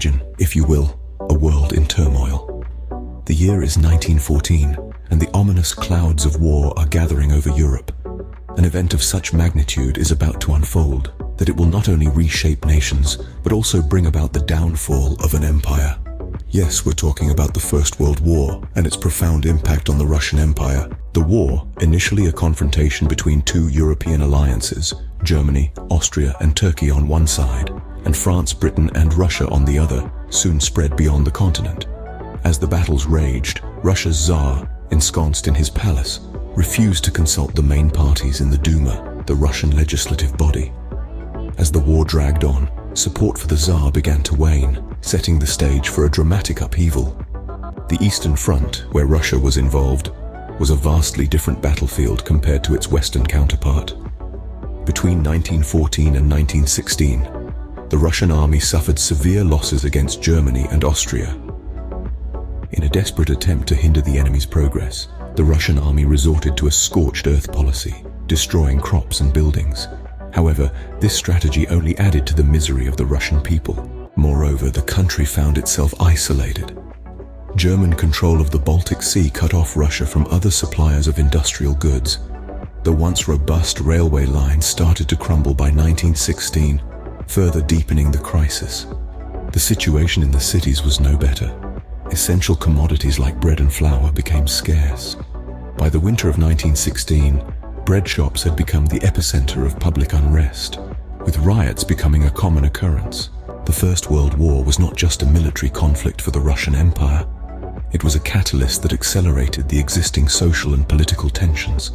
Imagine, if you will, a world in turmoil. The year is 1914, and the ominous clouds of war are gathering over Europe. An event of such magnitude is about to unfold that it will not only reshape nations, but also bring about the downfall of an empire. Yes, we're talking about the First World War and its profound impact on the Russian Empire. The war, initially a confrontation between two European alliances, Germany, Austria, and Turkey on one side, and France, Britain, and Russia on the other, soon spread beyond the continent. As the battles raged, Russia's Tsar, ensconced in his palace, refused to consult the main parties in the Duma, the Russian legislative body. As the war dragged on, support for the Tsar began to wane, setting the stage for a dramatic upheaval. The Eastern Front, where Russia was involved, was a vastly different battlefield compared to its Western counterpart. Between 1914 and 1916, the Russian army suffered severe losses against Germany and Austria. In a desperate attempt to hinder the enemy's progress, the Russian army resorted to a scorched earth policy, destroying crops and buildings. However, this strategy only added to the misery of the Russian people. Moreover, the country found itself isolated. German control of the Baltic Sea cut off Russia from other suppliers of industrial goods. The once robust railway lines started to crumble by 1916, further deepening the crisis. The situation in the cities was no better. Essential commodities like bread and flour became scarce. By the winter of 1916, bread shops had become the epicenter of public unrest, with riots becoming a common occurrence. The First World War was not just a military conflict for the Russian Empire. It was a catalyst that accelerated the existing social and political tensions.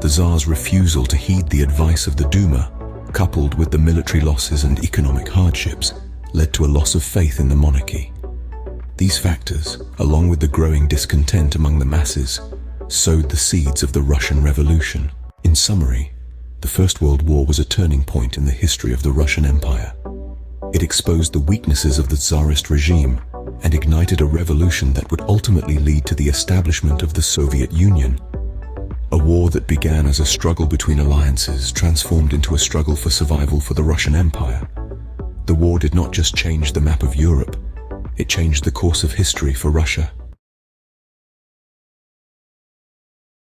The Tsar's refusal to heed the advice of the Duma, coupled with the military losses and economic hardships, led to a loss of faith in the monarchy. These factors, along with the growing discontent among the masses, sowed the seeds of the Russian Revolution. In summary, the First World War was a turning point in the history of the Russian Empire. It exposed the weaknesses of the Tsarist regime and ignited a revolution that would ultimately lead to the establishment of the Soviet Union. A war that began as a struggle between alliances transformed into a struggle for survival for the Russian Empire. The war did not just change the map of Europe, it changed the course of history for Russia.